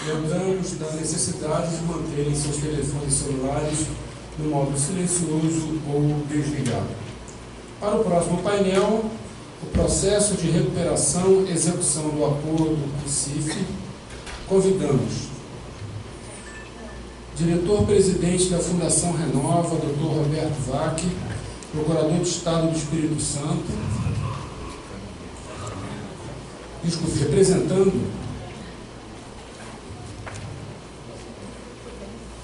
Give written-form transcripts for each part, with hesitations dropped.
lembramos da necessidade de manterem seus telefones celulares no modo silencioso ou desligado. Para o próximo painel, o processo de recuperação e execução do acordo do CIF, convidamos diretor-presidente da Fundação Renova, Dr. Roberto Vac, procurador de Estado do Espírito Santo, representando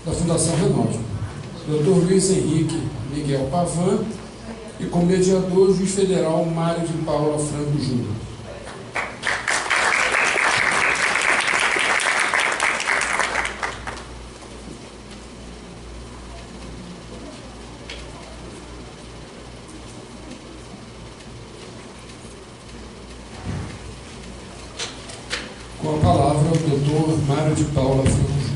da Fundação Renova, Dr. Luiz Henrique Miguel Pavan, e como mediador, o juiz federal Mário de Paula Franco Júnior. Com a palavra, o Dr. Mário de Paula Franco Júnior.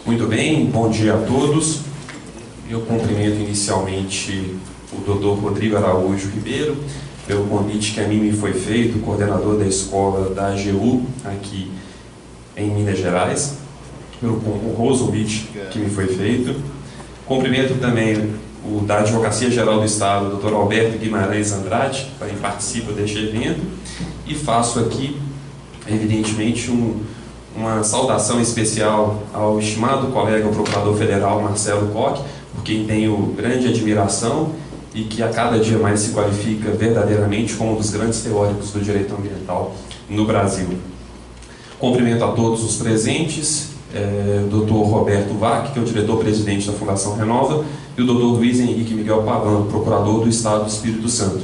Muito bem, bom dia a todos. Eu cumprimento inicialmente o Dr. Rodrigo Araújo Ribeiro, pelo convite que a mim me foi feito, coordenador da escola da AGU, aqui em Minas Gerais, pelo honroso convite que me foi feito. Cumprimento também o da Advocacia Geral do Estado, Dr. Alberto Guimarães Andrade, que participa deste evento, e faço aqui, evidentemente, uma saudação especial ao estimado colega, o Procurador Federal Marcelo Koch, por quem tenho grande admiração e que a cada dia mais se qualifica verdadeiramente como um dos grandes teóricos do direito ambiental no Brasil. Cumprimento a todos os presentes, o Dr. Roberto Vac, que é o diretor-presidente da Fundação Renova, e o Dr. Luiz Henrique Miguel Pavan, procurador do Estado do Espírito Santo.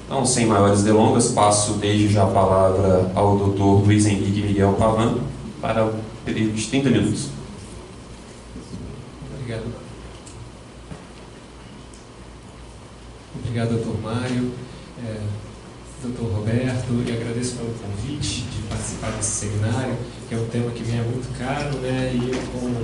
Então, sem maiores delongas, passo desde já a palavra ao Dr. Luiz Henrique Miguel Pavan, para o período de 30 minutos. Obrigado. Obrigado, doutor Mário, doutor Roberto, e agradeço pelo convite de participar desse seminário, que é um tema que me é muito caro, né, e eu, como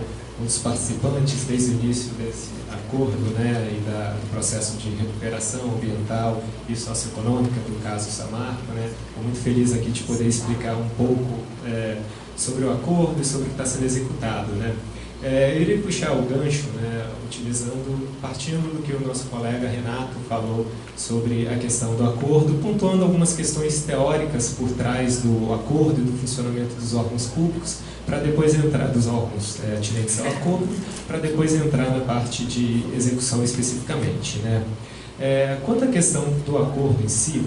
um dos participantes desde o início desse acordo, né, e do processo de recuperação ambiental e socioeconômica do caso Samarco, né, estou muito feliz aqui de poder explicar um pouco sobre o acordo e sobre o que está sendo executado, né. Eu irei puxar o gancho, né, partindo do que o nosso colega Renato falou sobre a questão do acordo, pontuando algumas questões teóricas por trás do acordo e do funcionamento dos órgãos públicos, para depois entrar, dos órgãos atinentes ao acordo, para depois entrar na parte de execução especificamente, né. Quanto à questão do acordo em si,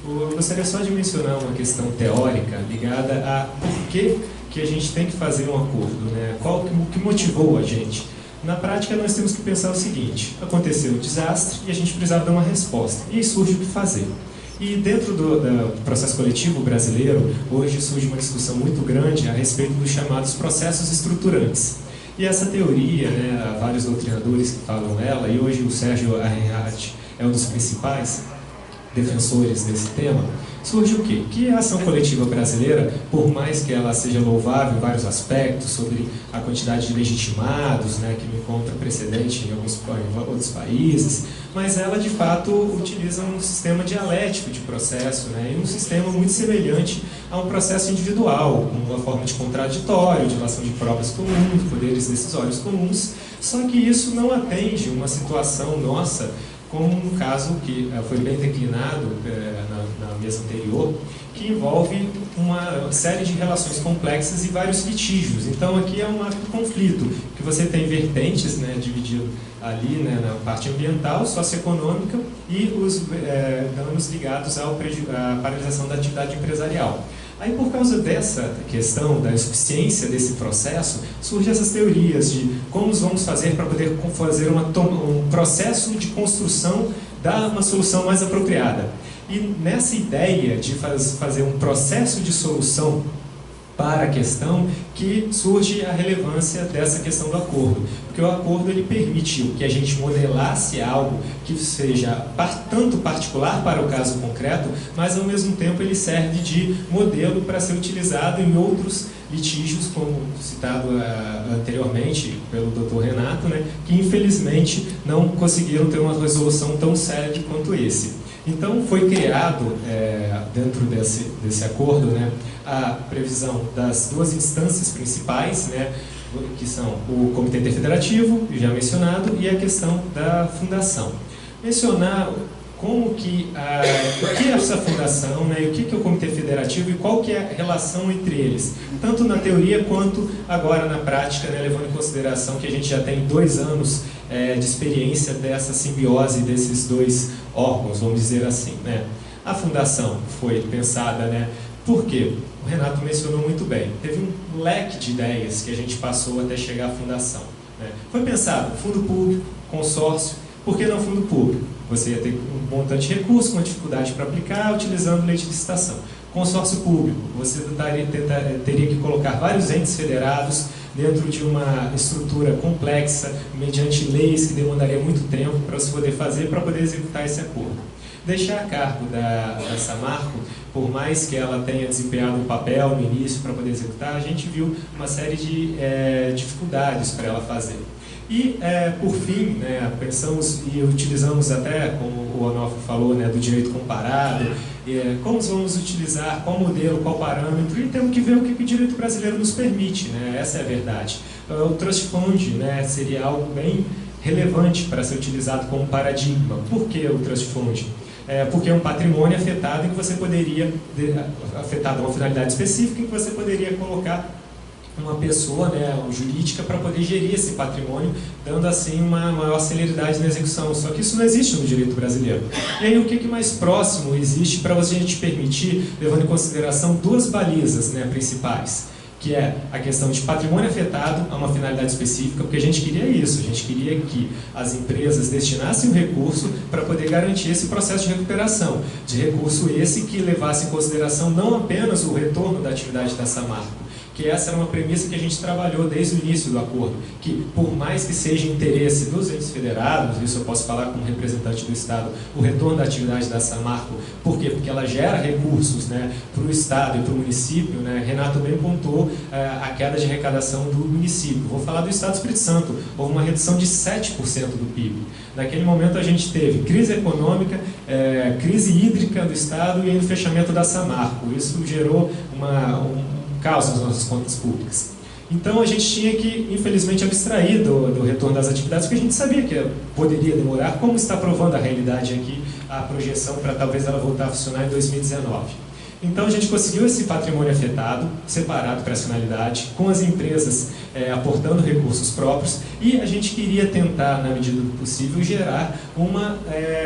eu gostaria só de mencionar uma questão teórica ligada a por que a gente tem que fazer um acordo, né? O que motivou a gente? Na prática, nós temos que pensar o seguinte: aconteceu um desastre e a gente precisava dar uma resposta. E aí surge o que fazer. E dentro do processo coletivo brasileiro, hoje surge uma discussão muito grande a respeito dos chamados processos estruturantes. E essa teoria, né, há vários doutrinadores que falam ela, e hoje o Sérgio Arenhardt é um dos principais defensores desse tema. Surge o quê? Que a ação coletiva brasileira, por mais que ela seja louvável em vários aspectos, sobre a quantidade de legitimados, né, que não encontra precedente em outros países, mas ela de fato utiliza um sistema dialético de processo, né, e um sistema muito semelhante a um processo individual, com uma forma de contraditório, de relação de provas comuns, poderes decisórios comuns, só que isso não atende uma situação nossa, como um caso que foi bem declinado na mesa anterior, que envolve uma série de relações complexas e vários litígios. Então, aqui é um ato de conflito, que você tem vertentes, né, dividido ali, né, na parte ambiental, socioeconômica e os danos ligados à paralisação da atividade empresarial. Aí, por causa dessa questão da insuficiência desse processo, surgem essas teorias de como vamos fazer para poder fazer um processo de construção dar uma solução mais apropriada. E nessa ideia de fazer um processo de solução para a questão que surge a relevância dessa questão do acordo. Porque o acordo ele permitiu que a gente modelasse algo que seja tanto particular para o caso concreto, mas ao mesmo tempo ele serve de modelo para ser utilizado em outros litígios, como citado anteriormente pelo Dr. Renato, né, que infelizmente não conseguiram ter uma resolução tão séria quanto esse. Então foi criado, dentro desse acordo, né, a previsão das duas instâncias principais, né, que são o Comitê Interfederativo, já mencionado, e a questão da fundação. Mencionar como que o que é essa fundação, né, e o que é o Comitê Federativo e qual que é a relação entre eles, tanto na teoria quanto agora na prática, né, levando em consideração que a gente já tem 2 anos de experiência dessa simbiose desses dois órgãos, vamos dizer assim, né. A fundação foi pensada, né, por quê? O Renato mencionou muito bem, teve um leque de ideias que a gente passou até chegar à fundação, né. Foi pensado fundo público, consórcio. Por que não fundo público? Você ia ter um montante de recursos, uma dificuldade para aplicar, utilizando lei de licitação. Consórcio público, você teria que colocar vários entes federados dentro de uma estrutura complexa, mediante leis que demandaria muito tempo para você poder fazer, para poder executar esse acordo. Deixar a cargo da Samarco, por mais que ela tenha desempenhado um papel no início para poder executar, a gente viu uma série de dificuldades para ela fazer. E, por fim, né, pensamos e utilizamos até, como o Onofre falou, né, do direito comparado, como vamos utilizar, qual modelo, qual parâmetro, e temos que ver o que o direito brasileiro nos permite, né, essa é a verdade. O Trust Fund, né, seria algo bem relevante para ser utilizado como paradigma. Por que o Trust Fund? Porque é um patrimônio afetado em que você poderia, afetado a uma finalidade específica, em que você poderia colocar uma pessoa, né, jurídica, para poder gerir esse patrimônio, dando assim uma maior celeridade na execução. Só que isso não existe no direito brasileiro. E aí o que mais próximo existe para a gente permitir, levando em consideração 2 balizas, né, principais, que é a questão de patrimônio afetado a uma finalidade específica, porque a gente queria isso, a gente queria que as empresas destinassem o recurso para poder garantir esse processo de recuperação, de recurso esse que levasse em consideração não apenas o retorno da atividade da Samarco, que essa era uma premissa que a gente trabalhou desde o início do acordo, que por mais que seja interesse dos entes federados, isso eu posso falar como representante do Estado, o retorno da atividade da Samarco, por quê? Porque ela gera recursos, né, para o Estado e para o município, né. Renato bem pontuou a queda de arrecadação do município. Vou falar do Estado do Espírito Santo, houve uma redução de 7% do PIB. Naquele momento a gente teve crise econômica, crise hídrica do Estado e ainda o fechamento da Samarco. Isso gerou caos nas nossas contas públicas. Então a gente tinha que, infelizmente, abstrair do retorno das atividades, porque a gente sabia que poderia demorar, como está provando a realidade aqui, a projeção para talvez ela voltar a funcionar em 2019. Então a gente conseguiu esse patrimônio afetado, separado para essa finalidade, com as empresas aportando recursos próprios, e a gente queria tentar, na medida do possível, gerar uma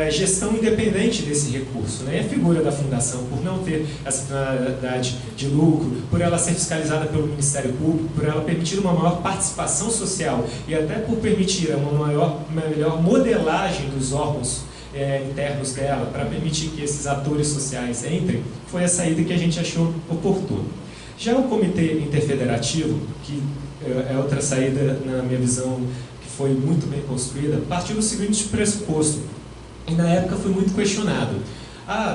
gestão independente desse recurso, né? A figura da fundação, por não ter essa finalidade de lucro, por ela ser fiscalizada pelo Ministério Público, por ela permitir uma maior participação social e até por permitir uma melhor modelagem dos órgãos internos dela, para permitir que esses atores sociais entrem, foi a saída que a gente achou oportuna. Já o Comitê Interfederativo, que é outra saída, na minha visão, que foi muito bem construída, partiu do seguinte pressuposto, e na época foi muito questionado.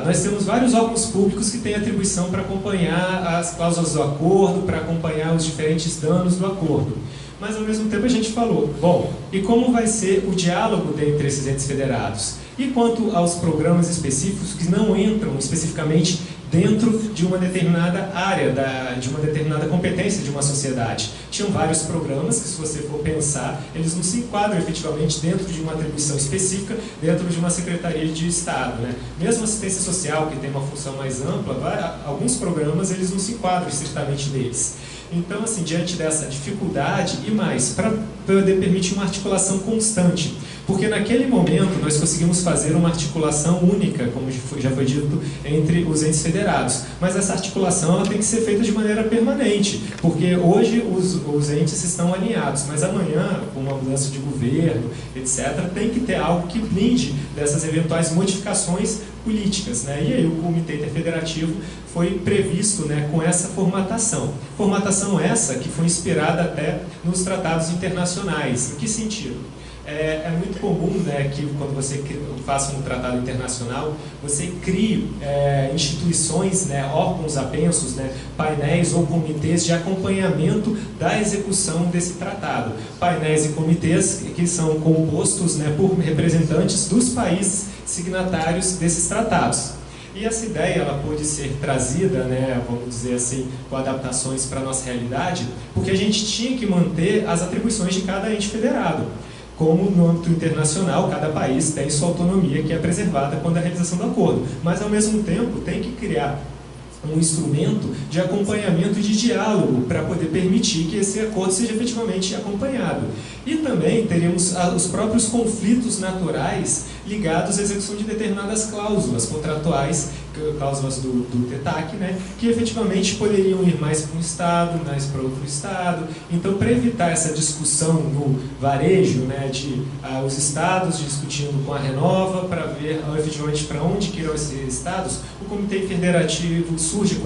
Nós temos vários órgãos públicos que têm atribuição para acompanhar as cláusulas do acordo, para acompanhar os diferentes danos do acordo. Mas, ao mesmo tempo, a gente falou, bom, e como vai ser o diálogo entre esses entes federados? E quanto aos programas específicos que não entram especificamente dentro de uma determinada área, de uma determinada competência de uma sociedade? Tinham vários programas que, se você for pensar, eles não se enquadram efetivamente dentro de uma atribuição específica, dentro de uma Secretaria de Estado, né? Mesmo assistência social, que tem uma função mais ampla, alguns programas eles não se enquadram estritamente neles. Então, assim, diante dessa dificuldade e mais, para poder permitir uma articulação constante, porque naquele momento nós conseguimos fazer uma articulação única, como já foi dito, entre os entes federados. Mas essa articulação ela tem que ser feita de maneira permanente, porque hoje os entes estão alinhados, mas amanhã, com uma mudança de governo, etc., tem que ter algo que blinde dessas eventuais modificações políticas, né? E aí o Comitê Interfederativo foi previsto, né, com essa formatação. Formatação essa que foi inspirada até nos tratados internacionais. Em que sentido? é muito comum, né, que quando você faça um tratado internacional, você crie instituições, né, órgãos apensos, né, painéis ou comitês de acompanhamento da execução desse tratado. Painéis e comitês que são compostos, né, por representantes dos países signatários desses tratados. E essa ideia ela pôde ser trazida, né, vamos dizer assim, com adaptações para a nossa realidade, porque a gente tinha que manter as atribuições de cada ente federado. Como no âmbito internacional, cada país tem sua autonomia que é preservada quando a realização do acordo. Mas, ao mesmo tempo, tem que criar um instrumento de acompanhamento e de diálogo para poder permitir que esse acordo seja efetivamente acompanhado. E também teremos os próprios conflitos naturais ligados à execução de determinadas cláusulas contratuais, cláusulas do TETAC, né, que efetivamente poderiam ir mais para um estado, mais para outro estado. Então, para evitar essa discussão no varejo, né, de os estados discutindo com a Renova para ver efetivamente para onde que irão esses estados, o Comitê Federativo surge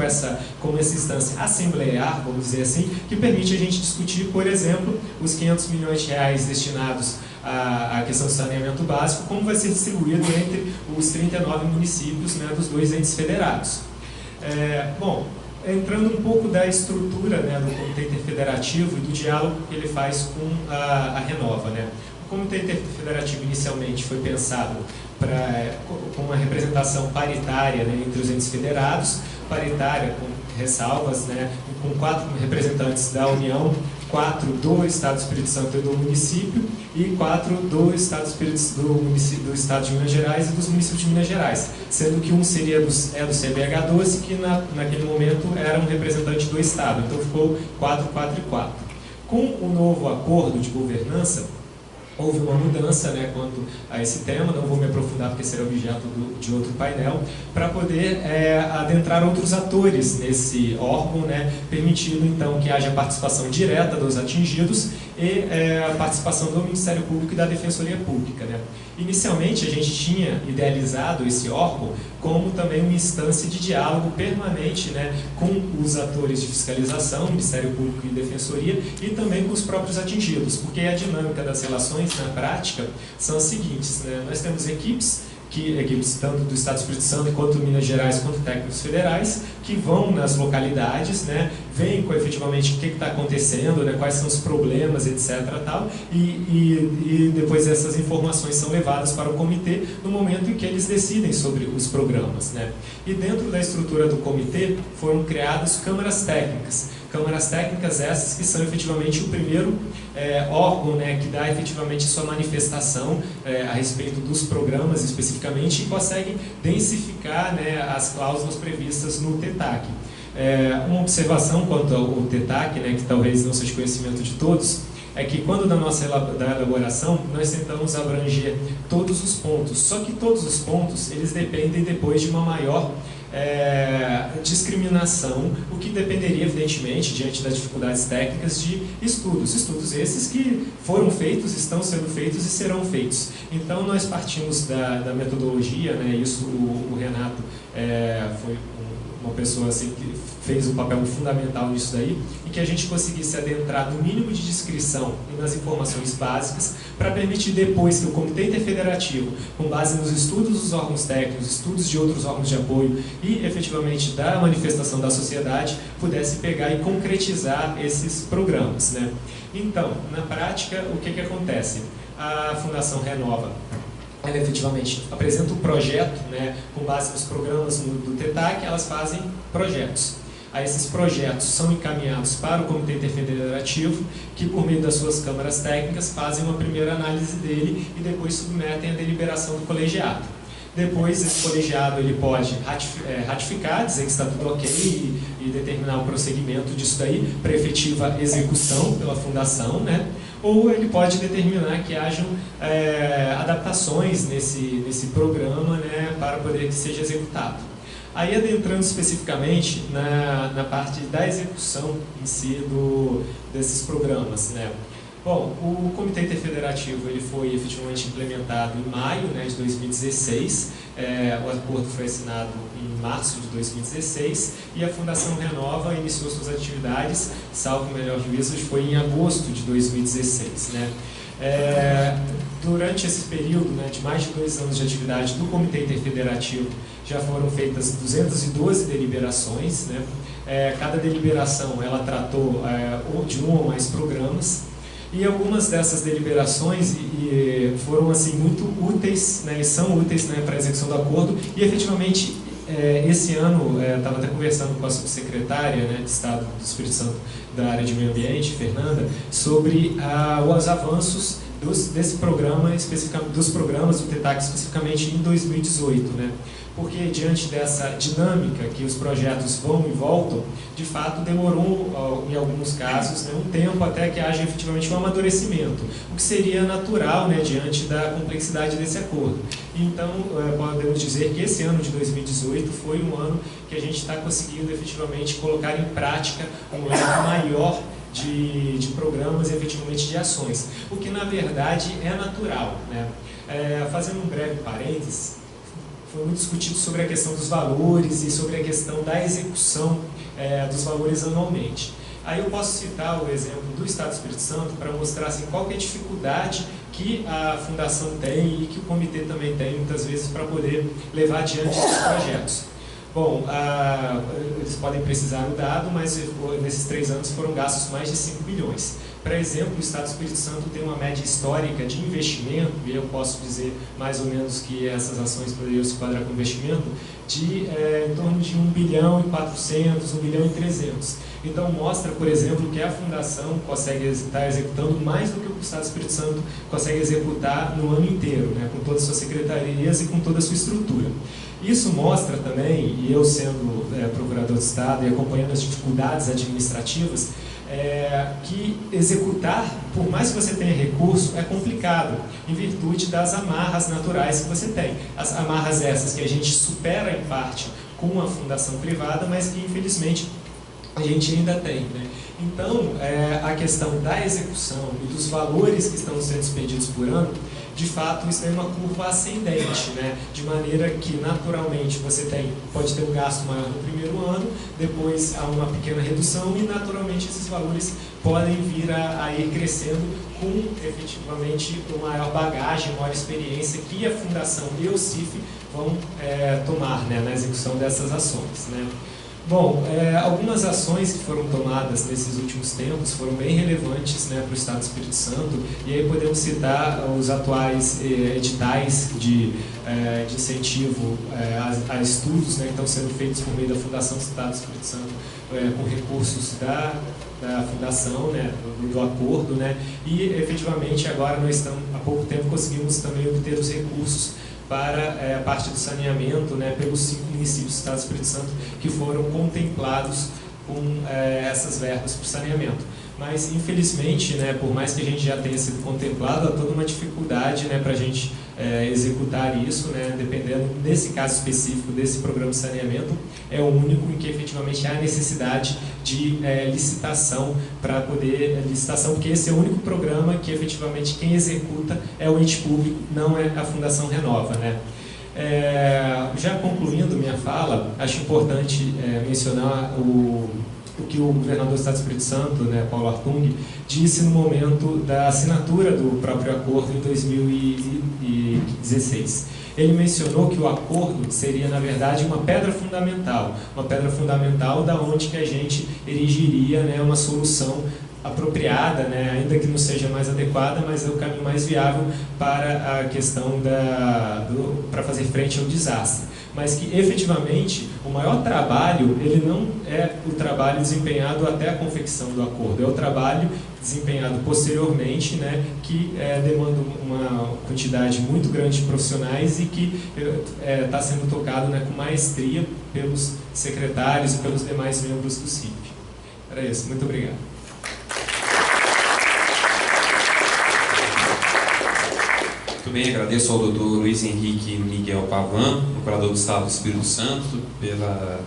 como essa instância assemblear, vamos dizer assim, que permite a gente discutir, por exemplo, os 500 milhões de reais destinados à questão do saneamento básico, como vai ser distribuído entre os 39 municípios, né, dos 2 entes federados. Bom, entrando um pouco da estrutura, né, do Comitê Interfederativo e do diálogo que ele faz com a Renova, né. O Comitê Interfederativo inicialmente foi pensado com uma representação paritária, né, entre os entes federados, paritária com ressalvas, né, com 4 representantes da União, 4 do Estado do Espírito Santo e do município, e 4 do Estado do Estado de Minas Gerais e dos municípios de Minas Gerais, sendo que um seria do CBH12, que naquele momento era um representante do Estado, então ficou 4, 4 e 4. Com o novo acordo de governança, houve uma mudança, né, quanto a esse tema, não vou me aprofundar porque será objeto de outro painel, para poder adentrar outros atores nesse órgão, né, permitindo então que haja participação direta dos atingidos e a participação do Ministério Público e da Defensoria Pública, né. Inicialmente a gente tinha idealizado esse órgão como também uma instância de diálogo permanente, né, com os atores de fiscalização, Ministério Público e Defensoria, e também com os próprios atingidos, porque a dinâmica das relações na prática são as seguintes, né? Nós temos equipes tanto do Estado do Espírito Santo quanto Minas Gerais, quanto técnicos federais, que vão nas localidades, né, veem efetivamente o que está acontecendo, né, quais são os problemas, etc. Tal, e depois essas informações são levadas para o comitê no momento em que eles decidem sobre os programas, né. E dentro da estrutura do comitê foram criadas câmaras técnicas. Câmaras técnicas essas que são efetivamente o primeiro órgão, né, que dá efetivamente sua manifestação a respeito dos programas especificamente e conseguem densificar, né, as cláusulas previstas no TETAC. Uma observação quanto ao TETAC, né, que talvez não seja de conhecimento de todos, é que quando da nossa elaboração nós tentamos abranger todos os pontos, só que todos os pontos eles dependem depois de uma maior discriminação, o que dependeria evidentemente, diante das dificuldades técnicas, de estudos esses que foram feitos, estão sendo feitos e serão feitos. Então nós partimos da metodologia, né, isso o Renato foi uma pessoa assim, que fez um papel fundamental nisso daí, e que a gente conseguisse adentrar no mínimo de descrição e nas informações básicas para permitir depois que o Comitê Interfederativo, com base nos estudos dos órgãos técnicos, estudos de outros órgãos de apoio e efetivamente da manifestação da sociedade, pudesse pegar e concretizar esses programas, né? Então, na prática, o que acontece? A Fundação Renova, ela efetivamente apresenta um projeto, né, com base nos programas do TETAC, elas fazem projetos. Aí esses projetos são encaminhados para o Comitê Interfederativo, que por meio das suas câmaras técnicas fazem uma primeira análise dele e depois submetem à deliberação do colegiado. Depois esse colegiado ele pode ratificar, dizer que está tudo ok e determinar o prosseguimento disso daí para efetiva execução pela fundação, né? Ou ele pode determinar que hajam adaptações nesse programa, né, para poder que seja executado. Aí adentrando especificamente na parte da execução em si desses programas, né? Bom, o Comitê Interfederativo ele foi efetivamente implementado em maio, né, de 2016, o acordo foi assinado em março de 2016 e a Fundação Renova iniciou suas atividades, salvo o melhor juízo, foi em agosto de 2016. Né? durante esse período, né, de mais de 2 anos de atividade do Comitê Interfederativo, já foram feitas 212 deliberações, né? Cada deliberação ela tratou de um ou mais programas, e algumas dessas deliberações foram assim, muito úteis, né, e são úteis, né, para a execução do acordo, e efetivamente esse ano, estava até conversando com a subsecretária, né, de Estado do Espírito Santo da área de meio ambiente, Fernanda, sobre os avanços desse programa, dos programas do TETAC especificamente em 2018, né? Porque diante dessa dinâmica que os projetos vão e voltam, de fato demorou, em alguns casos, né, um tempo até que haja efetivamente um amadurecimento, o que seria natural, né, diante da complexidade desse acordo. Então, podemos dizer que esse ano de 2018 foi um ano que a gente está conseguindo efetivamente colocar em prática um leque maior de programas e efetivamente de ações, o que na verdade é natural, né? Fazendo um breve parênteses, foi muito discutido sobre a questão dos valores e sobre a questão da execução dos valores anualmente. Aí eu posso citar o exemplo do Estado do Espírito Santo para mostrar assim, qual que é a dificuldade que a Fundação tem e que o Comitê também tem, muitas vezes, para poder levar adiante esses projetos. Bom, eles podem precisar o dado, mas nesses 3 anos foram gastos mais de 5 bilhões. Por exemplo, o Estado do Espírito Santo tem uma média histórica de investimento, e eu posso dizer mais ou menos que essas ações poderiam se enquadrar com investimento, de em torno de 1 bilhão e 400, 1 bilhão e 300. Então mostra, por exemplo, que a Fundação consegue estar executando mais do que o Estado do Espírito Santo consegue executar no ano inteiro, né, com todas as suas secretarias e com toda a sua estrutura. Isso mostra também, e eu sendo procurador de Estado e acompanhando as dificuldades administrativas, que executar, por mais que você tenha recurso, é complicado, em virtude das amarras naturais que você tem. As amarras essas que a gente supera em parte com a fundação privada, mas que infelizmente a gente ainda tem, né? Então, a questão da execução e dos valores que estão sendo expedidos por ano, de fato, isso é uma curva ascendente, né? De maneira que, naturalmente, você pode ter um gasto maior no primeiro ano, depois há uma pequena redução e, naturalmente, esses valores podem vir a ir crescendo com, efetivamente, uma maior bagagem, maior experiência que a Fundação e o CIF vão tomar, né, na execução dessas ações, né? Bom, algumas ações que foram tomadas nesses últimos tempos foram bem relevantes, né, para o Estado do Espírito Santo, e aí podemos citar os atuais editais de incentivo a estudos, né, que estão sendo feitos por meio da Fundação do Estado do Espírito Santo, com recursos da Fundação, né, do acordo, né, e efetivamente agora nós estamos, há pouco tempo conseguimos também obter os recursos para a parte do saneamento, né, pelos 5 municípios do Estado do Espírito Santo que foram contemplados com essas verbas para o saneamento. Mas, infelizmente, né, por mais que a gente já tenha sido contemplado, há toda uma dificuldade, né, para a gente executar isso, né, dependendo, nesse caso específico desse programa de saneamento, é o único em que efetivamente há necessidade de licitação para poder... licitação, porque esse é o único programa que efetivamente quem executa é o ente público, não é a Fundação Renova, né? Já concluindo minha fala, acho importante mencionar o que o governador do Estado do Espírito Santo, né, Paulo Artung, disse no momento da assinatura do próprio acordo em 2016. Ele mencionou que o acordo seria, na verdade, uma pedra fundamental da onde que a gente erigiria, né, uma solução apropriada, né, ainda que não seja mais adequada, mas é o caminho mais viável para a questão para fazer frente ao desastre. Mas que, efetivamente, o maior trabalho, ele não é o trabalho desempenhado até a confecção do acordo, é o trabalho desempenhado posteriormente, né, que demanda uma quantidade muito grande de profissionais e que está sendo tocado, né, com maestria pelos secretários e pelos demais membros do CIP. Era isso, muito obrigado. Muito bem, agradeço ao doutor Luiz Henrique Miguel Pavan, procurador do Estado do Espírito Santo, pela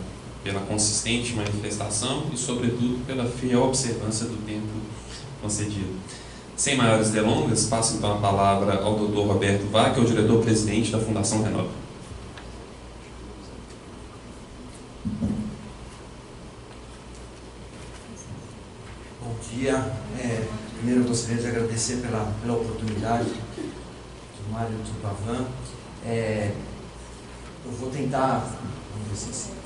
consistente manifestação e, sobretudo, pela fiel observância do tempo concedido. Sem maiores delongas, passo então a palavra ao doutor Roberto Vá, que é o diretor-presidente da Fundação Renova. Bom dia. Primeiro eu gostaria de agradecer pela oportunidade Mário Tupavã. Eu vou tentar... Vamos ver se funciona.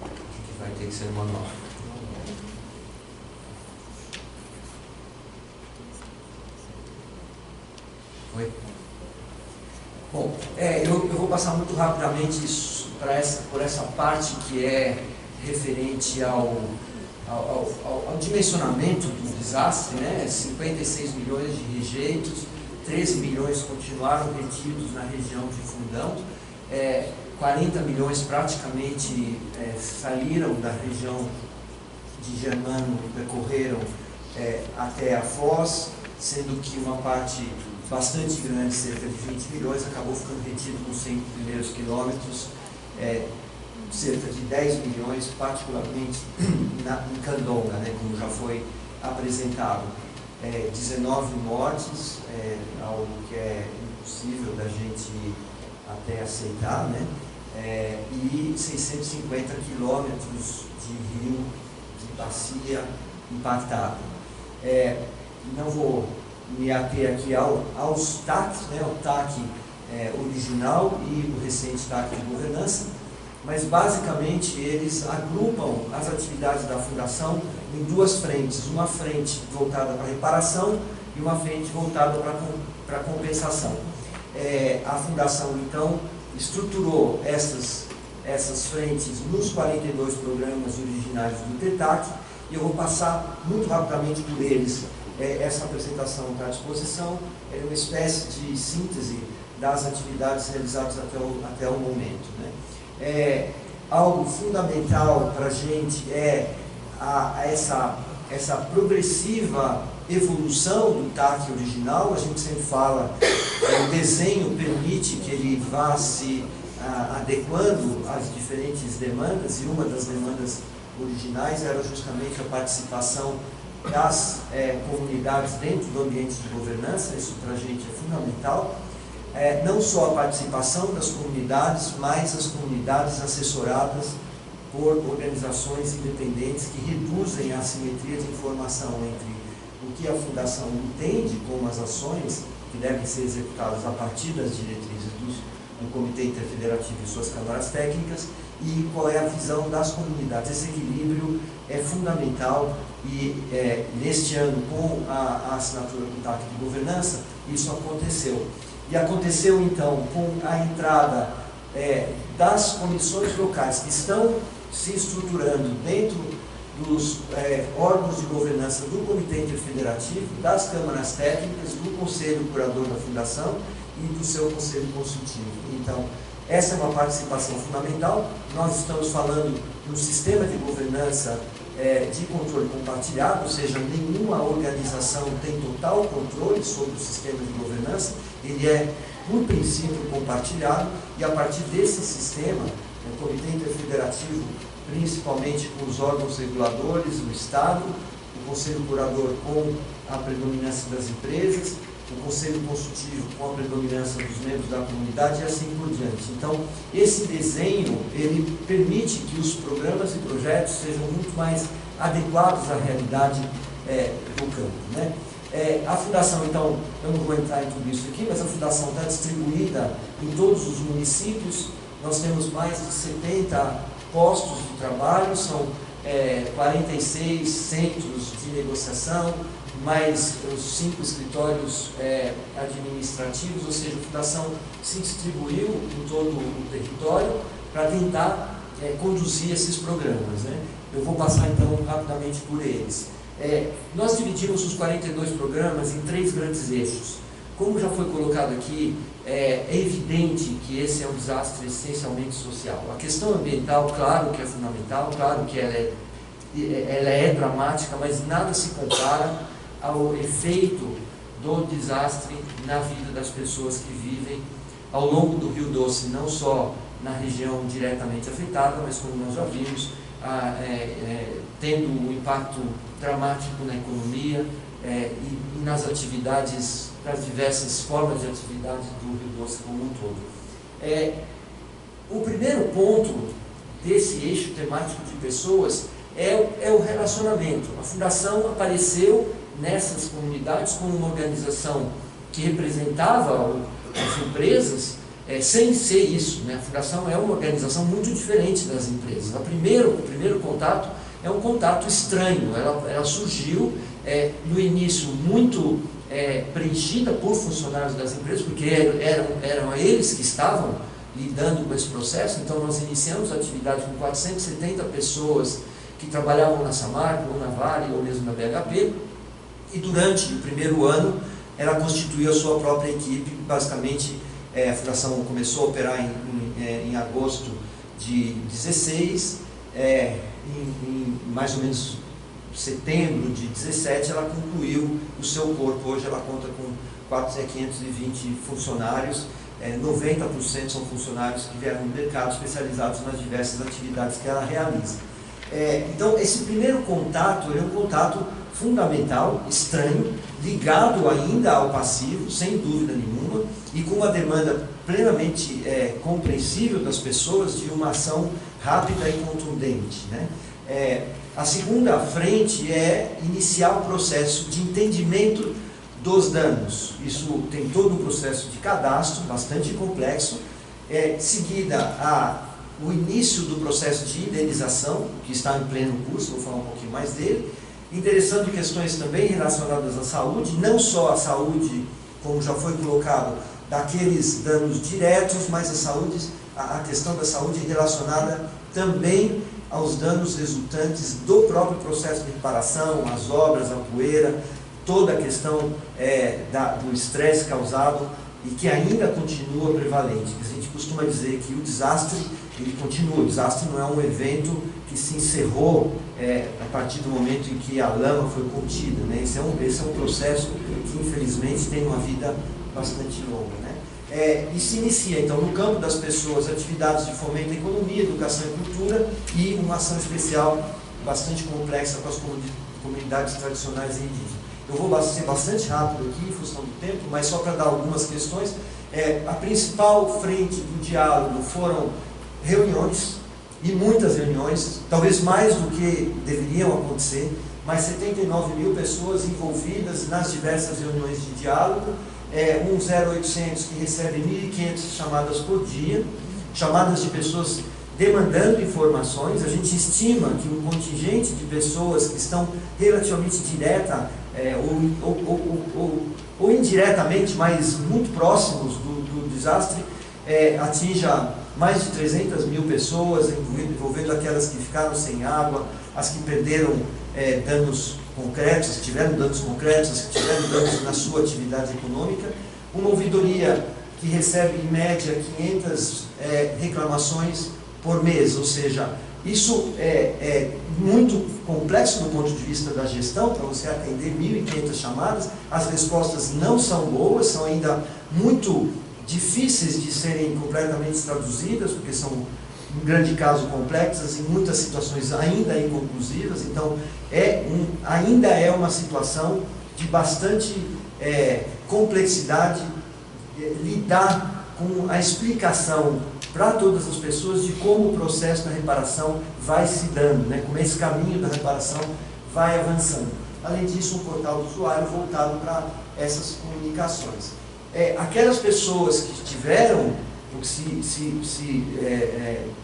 Acho que vai ter que ser manual. Oi? Bom, eu vou passar muito rapidamente por essa parte que é referente ao dimensionamento do desastre, né? 56 milhões de rejeitos, 13 milhões continuaram retidos na região de Fundão, 40 milhões praticamente saíram da região de Germano e percorreram até a Foz, sendo que uma parte bastante grande, cerca de 20 milhões, acabou ficando retido nos 100 primeiros quilômetros, cerca de 10 milhões, particularmente em Candonga, né, como já foi apresentado. 19 mortes, algo que é impossível da gente até aceitar, né, e 650 quilômetros de rio, de bacia impactado. Não vou me ater aqui aos TACs, né, o TAC original e o recente TAC de governança, mas basicamente eles agrupam as atividades da Fundação em duas frentes, uma frente voltada para reparação e uma frente voltada para compensação. A Fundação, então, estruturou essas frentes nos 42 programas originais do TETAC, e eu vou passar muito rapidamente por eles. Essa apresentação está à disposição, é uma espécie de síntese das atividades realizadas até o momento, né? Algo fundamental para a gente essa progressiva evolução do TAC original. A gente sempre fala que o desenho permite que ele vá se adequando às diferentes demandas, e uma das demandas originais era justamente a participação das comunidades dentro do ambiente de governança. Isso para a gente é fundamental. Não só a participação das comunidades, mas as comunidades assessoradas por organizações independentes que reduzem a assimetria de informação entre o que a Fundação entende como as ações que devem ser executadas a partir das diretrizes do Comitê Interfederativo e suas câmaras técnicas, e qual é a visão das comunidades. Esse equilíbrio é fundamental, e neste ano, com a assinatura do TAC de governança, isso aconteceu. E aconteceu, então, com a entrada das comissões locais que estão se estruturando dentro dos órgãos de governança do Comitê Interfederativo, das câmaras técnicas, do Conselho Curador da Fundação e do seu Conselho Consultivo. Então, essa é uma participação fundamental. Nós estamos falando de um sistema de governança de controle compartilhado, ou seja, nenhuma organização tem total controle sobre o sistema de governança. Ele é, por princípio, compartilhado, e a partir desse sistema, o Comitê Interfederativo, principalmente com os órgãos reguladores, o Estado, o Conselho Curador com a predominância das empresas, o Conselho Consultivo com a predominância dos membros da comunidade, e assim por diante. Então, esse desenho, ele permite que os programas e projetos sejam muito mais adequados à realidade do campo, né? A Fundação, então, eu não vou entrar em tudo isso aqui, mas a Fundação está distribuída em todos os municípios. Nós temos mais de 70 postos de trabalho, são 46 centros de negociação, mais os 5 escritórios administrativos, ou seja, a Fundação se distribuiu em todo o território para tentar conduzir esses programas, né? Eu vou passar então rapidamente por eles. Nós dividimos os 42 programas em 3 grandes eixos. Como já foi colocado aqui, é evidente que esse é um desastre essencialmente social. A questão ambiental, claro que é fundamental, claro que ela é dramática, mas nada se compara ao efeito do desastre na vida das pessoas que vivem ao longo do Rio Doce, não só na região diretamente afetada, mas, como nós já vimos, tendo um impacto dramático na economia e nas atividades, nas diversas formas de atividade do Rio Doce como um todo. O primeiro ponto desse eixo temático de pessoas é o relacionamento. A Fundação apareceu nessas comunidades como uma organização que representava as empresas, sem ser isso, né? A Fundação é uma organização muito diferente das empresas. O primeiro contato é um contato estranho. Ela surgiu no início muito preenchida por funcionários das empresas, porque eram eles que estavam lidando com esse processo. Então nós iniciamos a atividade com 470 pessoas que trabalhavam na Samarco, ou na Vale, ou mesmo na BHP, e durante o primeiro ano ela constituiu a sua própria equipe. Basicamente, a Fundação começou a operar em agosto de 16, em mais ou menos setembro de 17 ela concluiu o seu corpo. Hoje ela conta com 520 funcionários, 90% são funcionários que vieram do mercado, especializados nas diversas atividades que ela realiza. Então, esse primeiro contato é um contato fundamental, estranho, ligado ainda ao passivo, sem dúvida nenhuma, e com uma demanda plenamente compreensível das pessoas de uma ação rápida e contundente, né? A segunda frente é iniciar o processo de entendimento dos danos. Isso tem todo um processo de cadastro bastante complexo, seguida o início do processo de indenização, que está em pleno curso, vou falar um pouquinho mais dele, interessando questões também relacionadas à saúde, não só a saúde, como já foi colocado, daqueles danos diretos, mas a questão da saúde relacionada também aos danos resultantes do próprio processo de reparação, as obras, a poeira, toda a questão do estresse causado e que ainda continua prevalente. A gente costuma dizer que o desastre, ele continua. O desastre não é um evento que se encerrou a partir do momento em que a lama foi contida, né? Esse é um processo que infelizmente tem uma vida bastante longa, né? E se inicia então no campo das pessoas atividades de fomento à economia, educação e cultura, e uma ação especial bastante complexa com as comunidades tradicionais e indígenas. Eu vou ser bastante rápido aqui em função do tempo, mas só para dar algumas questões. A principal frente do diálogo foram reuniões, e muitas reuniões, talvez mais do que deveriam acontecer, mas 79 mil pessoas envolvidas nas diversas reuniões de diálogo, 0800 que recebe 1.500 chamadas por dia, chamadas de pessoas demandando informações. A gente estima que um contingente de pessoas que estão relativamente direta ou indiretamente, mas muito próximos do desastre, atinja mais de 300 mil pessoas, envolvendo aquelas que ficaram sem água, as que perderam danos concretos, que tiveram danos concretos, as que tiveram danos na sua atividade econômica. Uma ouvidoria que recebe em média 500 reclamações por mês, ou seja, isso é muito complexo do ponto de vista da gestão, para você atender 1.500 chamadas. As respostas não são boas, são ainda muito difíceis de serem completamente traduzidas, porque são, em grande caso, complexas, em muitas situações ainda inconclusivas. Então, ainda é uma situação de bastante complexidade, lidar com a explicação para todas as pessoas de como o processo da reparação vai se dando, né? Como esse caminho da reparação vai avançando. Além disso, um portal do usuário voltado para essas comunicações. Aquelas pessoas que tiveram,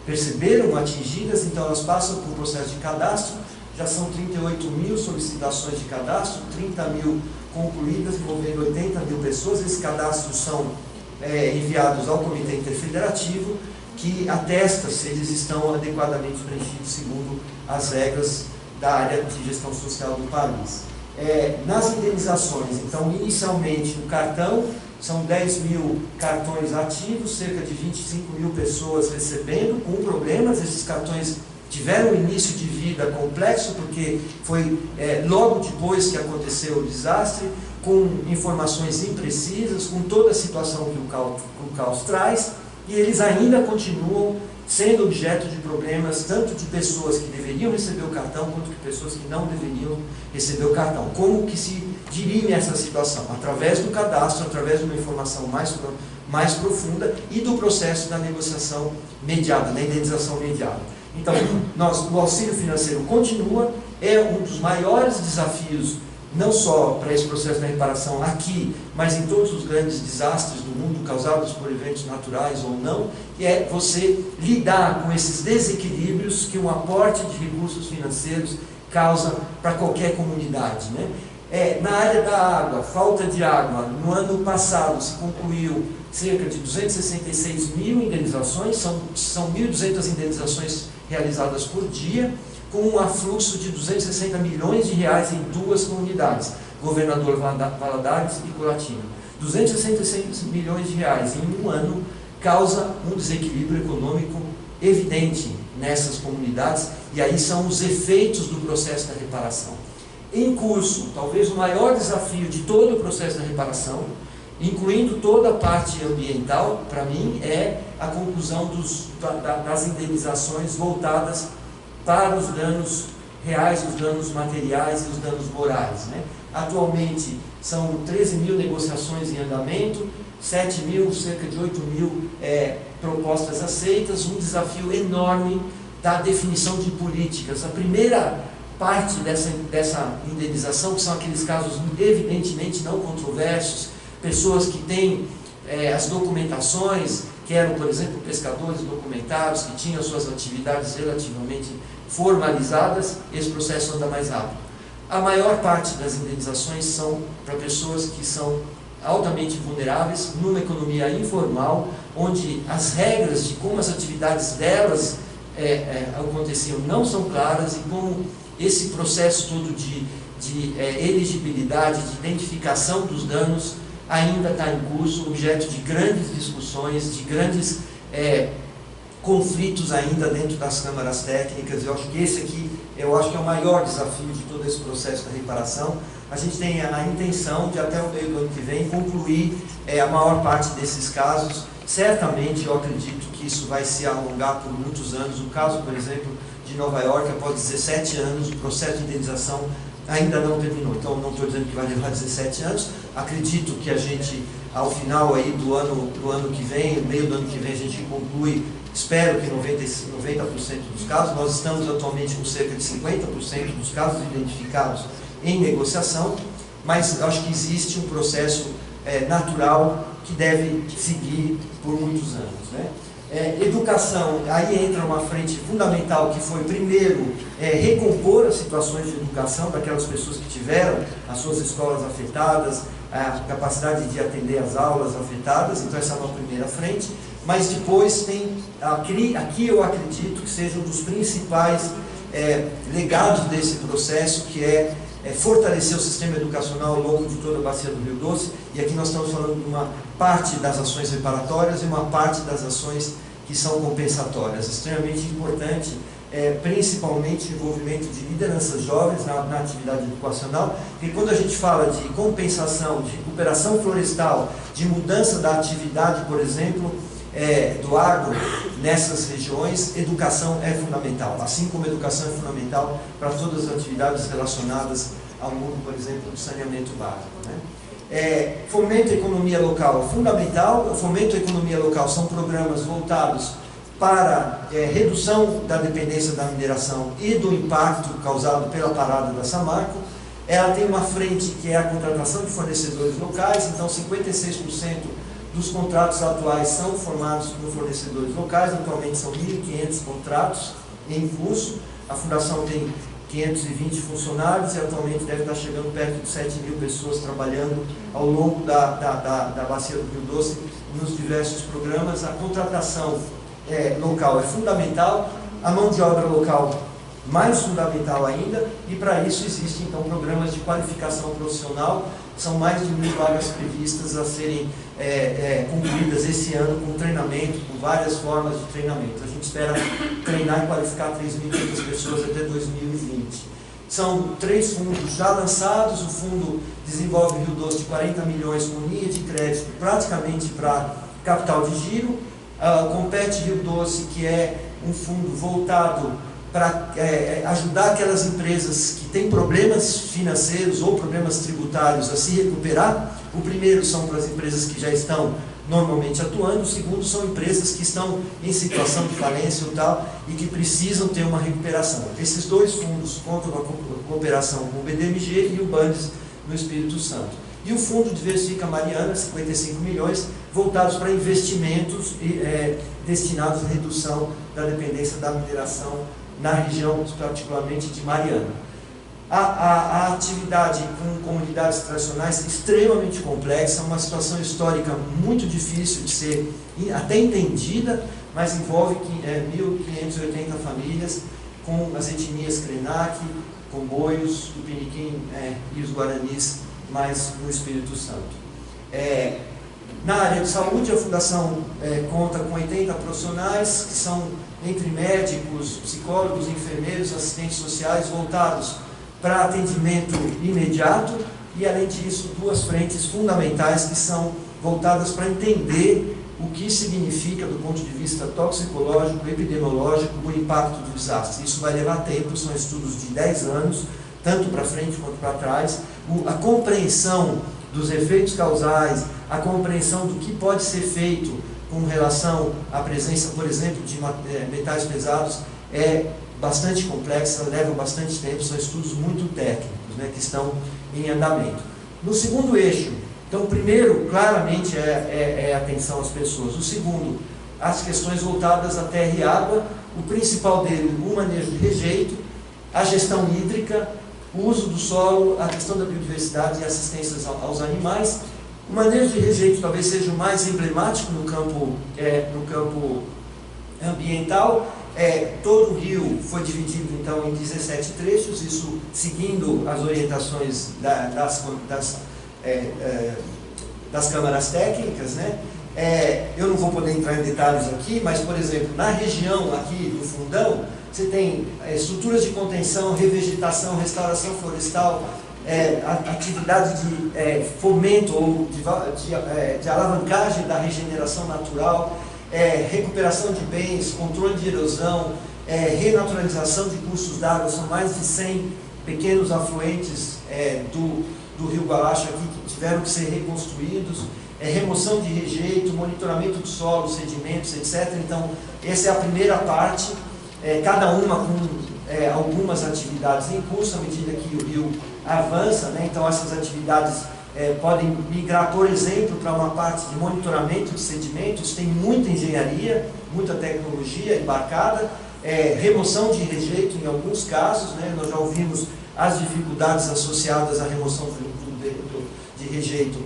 perceberam atingidas, então elas passam por um processo de cadastro. Já são 38 mil solicitações de cadastro, 30 mil concluídas, envolvendo 80 mil pessoas. Esses cadastros são enviados ao Comitê Interfederativo, que atesta se eles estão adequadamente preenchidos segundo as regras da área de gestão social do país. Nas indenizações, então, inicialmente no cartão, são 10 mil cartões ativos, cerca de 25 mil pessoas recebendo com problemas. Esses cartões tiveram um início de vida complexo, porque foi logo depois que aconteceu o desastre, com informações imprecisas, com toda a situação que o caos traz, e eles ainda continuam sendo objeto de problemas, tanto de pessoas que deveriam receber o cartão, quanto de pessoas que não deveriam receber o cartão. Como que se dirime essa situação? Através do cadastro, através de uma informação mais profunda e do processo da negociação mediada, da indenização mediada. Então, o auxílio financeiro continua, é um dos maiores desafios, não só para esse processo da reparação aqui, mas em todos os grandes desastres do mundo causados por eventos naturais ou não, que é você lidar com esses desequilíbrios que um aporte de recursos financeiros causa para qualquer comunidade, né? Na área da água, falta de água, no ano passado se concluiu cerca de 266 mil indenizações, são 1.200 indenizações realizadas por dia, com um afluxo de 260 milhões de reais em duas comunidades, Governador Valadares e Colatina. 266 milhões de reais em um ano causa um desequilíbrio econômico evidente nessas comunidades, e aí são os efeitos do processo da reparação. Em curso, talvez o maior desafio de todo o processo da reparação, incluindo toda a parte ambiental, para mim, é a conclusão das indenizações voltadas para os danos reais, os danos materiais e os danos morais, né? Atualmente, são 13 mil negociações em andamento, 7 mil, cerca de 8 mil propostas aceitas, um desafio enorme da definição de políticas. A primeira parte dessa indenização, que são aqueles casos evidentemente não controversos, pessoas que têm as documentações, que eram, por exemplo, pescadores documentados, que tinham suas atividades relativamente formalizadas, esse processo anda mais rápido. A maior parte das indenizações são para pessoas que são altamente vulneráveis, numa economia informal, onde as regras de como as atividades delas aconteciam não são claras, e como esse processo todo de elegibilidade, de identificação dos danos ainda está em curso, objeto de grandes discussões, de grandes conflitos ainda dentro das câmaras técnicas. Eu acho que esse aqui, é o maior desafio de todo esse processo da reparação. A gente tem a intenção de, até o meio do ano que vem, concluir a maior parte desses casos. Certamente, eu acredito que isso vai se alongar por muitos anos. O caso, por exemplo, de Nova York, após 17 anos, o processo de indenização ainda não terminou. Então, não estou dizendo que vai levar 17 anos. Acredito que a gente, ao final aí do ano que vem, no meio do ano que vem, a gente conclui, espero que 90% dos casos. Nós estamos atualmente com cerca de 50% dos casos identificados em negociação, mas acho que existe um processo natural que deve seguir por muitos anos, né? Educação, aí entra uma frente fundamental, que foi, primeiro, recompor as situações de educação daquelas pessoas que tiveram as suas escolas afetadas, a capacidade de atender as aulas afetadas. Então essa é uma primeira frente, mas depois tem, aqui eu acredito que seja um dos principais legados desse processo, que é fortalecer o sistema educacional ao longo de toda a bacia do Rio Doce. E aqui nós estamos falando de uma parte das ações reparatórias e uma parte das ações que são compensatórias. Extremamente importante, principalmente o envolvimento de lideranças jovens na atividade educacional, porque quando a gente fala de compensação, de recuperação florestal, de mudança da atividade, por exemplo, do agro nessas regiões, educação é fundamental, assim como educação é fundamental para todas as atividades relacionadas ao mundo, por exemplo, do saneamento básico, né? Fomento à economia local é fundamental. O fomento à economia local são programas voltados para redução da dependência da mineração e do impacto causado pela parada da Samarco. Ela tem uma frente que é a contratação de fornecedores locais, então 56% dos contratos atuais são formados por fornecedores locais. Atualmente são 1.500 contratos em curso. A Fundação tem 520 funcionários e atualmente deve estar chegando perto de 7 mil pessoas trabalhando ao longo da bacia do Rio Doce nos diversos programas. A contratação local é fundamental, a mão de obra local mais fundamental ainda, e para isso existem então programas de qualificação profissional. São mais de 1.000 vagas previstas a serem concluídas esse ano, com treinamento, com várias formas de treinamento. A gente espera treinar e qualificar 3.500 pessoas até 2020. São 3 fundos já lançados. O Fundo Desenvolve Rio Doce de 40 milhões com linha de crédito praticamente para capital de giro. Compete Rio Doce, que é um fundo voltado para ajudar aquelas empresas que têm problemas financeiros ou problemas tributários a se recuperar. O primeiro são para as empresas que já estão normalmente atuando. O segundo são empresas que estão em situação de falência ou tal e que precisam ter uma recuperação. Esses dois fundos contam com a cooperação com o BDMG e o Bandes no Espírito Santo. E o Fundo Diversifica Mariana, 55 milhões, voltados para investimentos destinados à redução da dependência da mineração na região, particularmente de Mariana. A atividade com comunidades tradicionais extremamente complexa, uma situação histórica muito difícil de ser até entendida, mas envolve 1.580 famílias com as etnias Krenak, Comboios, Tupiniquim e os Guaranis, mais no Espírito Santo. Na área de saúde, a Fundação conta com 80 profissionais, que são entre médicos, psicólogos, enfermeiros, assistentes sociais, voltados para atendimento imediato, e além disso, duas frentes fundamentais que são voltadas para entender o que significa, do ponto de vista toxicológico, epidemiológico, o impacto do desastre. Isso vai levar tempo, são estudos de 10 anos, tanto para frente quanto para trás. A compreensão dos efeitos causais, a compreensão do que pode ser feito com relação à presença, por exemplo, de metais pesados, é bastante complexa, leva bastante tempo, são estudos muito técnicos, né, que estão em andamento. No segundo eixo, então, o primeiro, claramente, é atenção às pessoas. O segundo, as questões voltadas à terra e água. O principal dele, o manejo de rejeito, a gestão hídrica, o uso do solo, a questão da biodiversidade e assistência aos animais. O manejo de rejeito talvez seja o mais emblemático no campo ambiental. Todo o rio foi dividido então em 17 trechos, isso seguindo as orientações das câmaras técnicas, né? Eu não vou poder entrar em detalhes aqui, mas, por exemplo, na região aqui do Fundão, você tem estruturas de contenção, revegetação, restauração florestal, atividade de fomento ou de alavancagem da regeneração natural, recuperação de bens, controle de erosão, renaturalização de cursos d'água. São mais de 100 pequenos afluentes do Rio Guaracha aqui que tiveram que ser reconstruídos, remoção de rejeito, monitoramento do solo, sedimentos, etc. Então, essa é a primeira parte, cada uma com algumas atividades em curso à medida que o rio avança, né? Então, essas atividades podem migrar, por exemplo, para uma parte de monitoramento de sedimentos. Tem muita engenharia, muita tecnologia embarcada, remoção de rejeito em alguns casos, né? Nós já ouvimos as dificuldades associadas à remoção de rejeito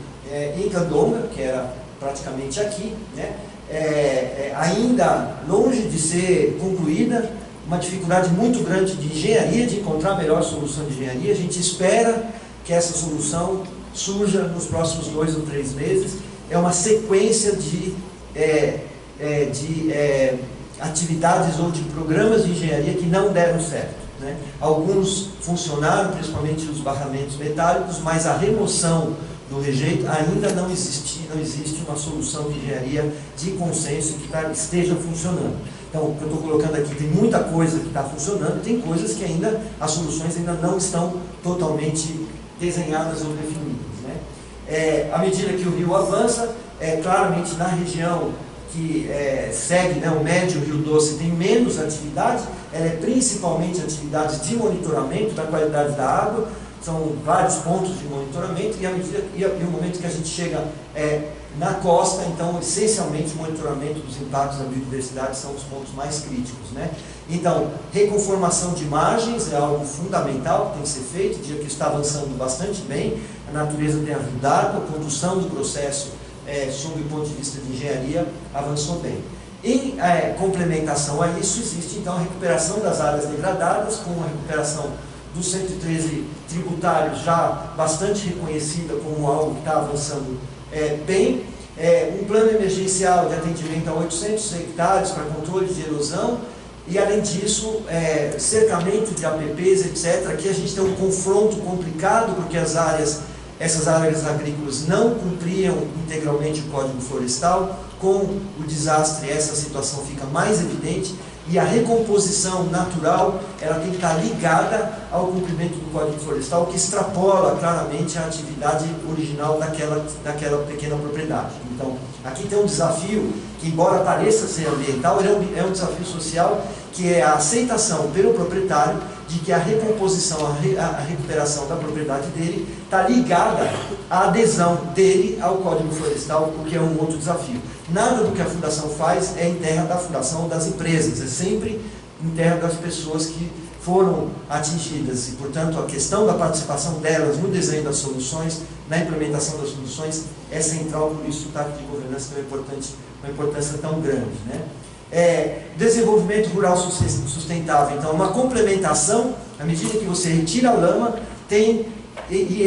em Candonga, que era praticamente aqui, né? Ainda longe de ser concluída, uma dificuldade muito grande de engenharia, de encontrar a melhor solução de engenharia. A gente espera que essa solução surja nos próximos 2 ou 3 meses. É uma sequência de atividades ou de programas de engenharia que não deram certo, né? Alguns funcionaram, principalmente os barramentos metálicos, mas a remoção do rejeito ainda não existe uma solução de engenharia de consenso que esteja funcionando. Então, o que eu estou colocando aqui, tem muita coisa que está funcionando, tem coisas que ainda, as soluções ainda não estão totalmente desenhadas ou definidas, né? À medida que o rio avança, claramente na região que segue, né, o médio Rio Doce tem menos atividade, ela é principalmente atividades de monitoramento da qualidade da água, são vários pontos de monitoramento, e o momento que a gente chega na costa, então, essencialmente, o monitoramento dos impactos da biodiversidade são os pontos mais críticos, né? Então, reconformação de margens é algo fundamental que tem que ser feito, dia que está avançando bastante bem, a natureza tem ajudado, a condução do processo, sob o ponto de vista de engenharia, avançou bem. Em complementação a isso, existe, então, a recuperação das áreas degradadas, com a recuperação dos 113 tributários, já bastante reconhecida como algo que está avançando bem, um plano emergencial de atendimento a 800 hectares para controle de erosão, e além disso, cercamento de APPs, etc. Aqui a gente tem um confronto complicado, porque essas áreas agrícolas não cumpriam integralmente o Código Florestal. Com o desastre, essa situação fica mais evidente. E a recomposição natural, ela tem que estar ligada ao cumprimento do Código Florestal, que extrapola claramente a atividade original daquela pequena propriedade. Então, aqui tem um desafio que, embora pareça ser ambiental, é um desafio social, que é a aceitação pelo proprietário de que a recomposição, a recuperação da propriedade dele está ligada à adesão dele ao Código Florestal, o que é um outro desafio. Nada do que a Fundação faz é em terra da Fundação ou das empresas, é sempre em terra das pessoas que foram atingidas. E, portanto, a questão da participação delas no desenho das soluções, na implementação das soluções, é central, por isso o TAC de governança tem uma importância tão grande, né? Desenvolvimento rural sustentável, então uma complementação, à medida que você retira a lama, e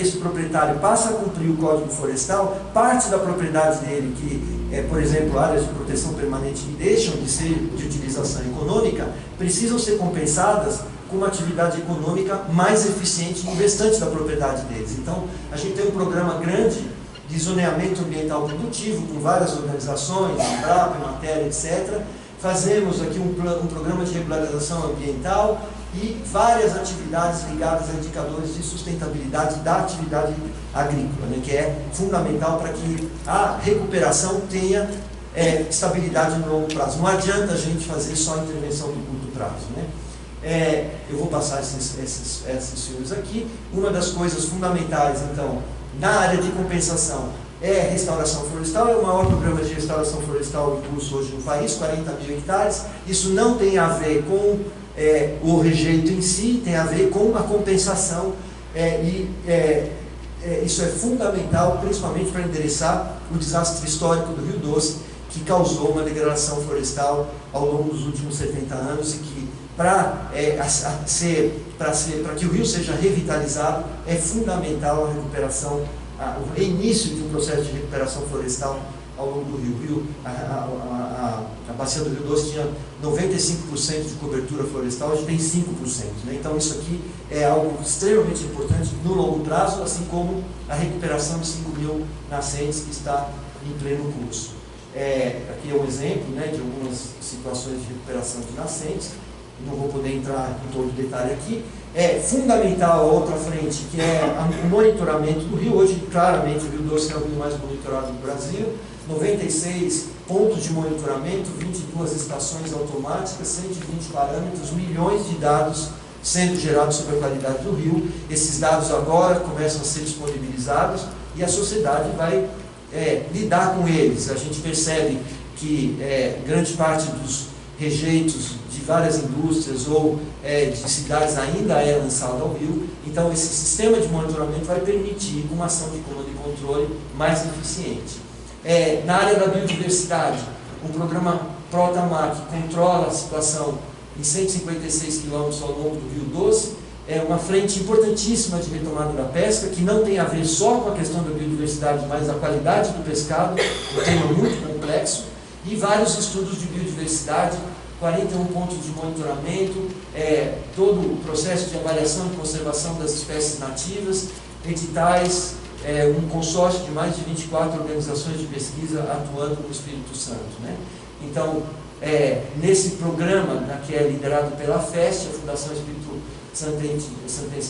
esse proprietário passa a cumprir o Código Florestal, parte da propriedade dele, que por exemplo, áreas de proteção permanente que deixam de ser de utilização econômica, precisam ser compensadas com uma atividade econômica mais eficiente no restante da propriedade deles. Então, a gente tem um programa grande de zoneamento ambiental produtivo, com várias organizações, Embrapa, Emater, etc. Fazemos aqui um programa de regularização ambiental e várias atividades ligadas a indicadores de sustentabilidade da atividade agrícola, né, que é fundamental para que a recuperação tenha estabilidade no longo prazo. Não adianta a gente fazer só intervenção do curto prazo, né? Eu vou passar esses filmes aqui. Uma das coisas fundamentais, então, na área de compensação é restauração florestal, é o maior programa de restauração florestal em curso hoje no país, 40 mil hectares. Isso não tem a ver com o rejeito em si, tem a ver com a compensação, isso é fundamental, principalmente para endereçar o desastre histórico do Rio Doce, que causou uma degradação florestal ao longo dos últimos 70 anos e que, para que o rio seja revitalizado, é fundamental a recuperação, o início de um processo de recuperação florestal ao longo do rio. A bacia do Rio Doce tinha 95% de cobertura florestal, hoje tem 5%. Né? Então isso aqui é algo extremamente importante no longo prazo, assim como a recuperação de 5 mil nascentes que está em pleno curso. Aqui é um exemplo, né, de algumas situações de recuperação de nascentes. Não vou poder entrar em todo detalhe aqui. É fundamental a outra frente, que é o monitoramento do rio. Hoje, claramente, o Rio Doce é o rio mais monitorado do Brasil. 96 pontos de monitoramento, 22 estações automáticas, 120 parâmetros, milhões de dados sendo gerados sobre a qualidade do rio. Esses dados agora começam a ser disponibilizados e a sociedade vai lidar com eles. A gente percebe que grande parte dos rejeitos de várias indústrias ou de cidades ainda é lançado ao rio. Então esse sistema de monitoramento vai permitir uma ação de comando e controle mais eficiente. Na área da biodiversidade, o programa ProTamar, que controla a situação em 156 quilômetros ao longo do Rio Doce, é uma frente importantíssima de retomada da pesca, que não tem a ver só com a questão da biodiversidade, mas a qualidade do pescado, um tema muito complexo, e vários estudos de biodiversidade, 41 pontos de monitoramento, todo o processo de avaliação e conservação das espécies nativas, editais, um consórcio de mais de 24 organizações de pesquisa atuando no Espírito Santo, né? Então, nesse programa, que é liderado pela FEST, a Fundação Espírito Santense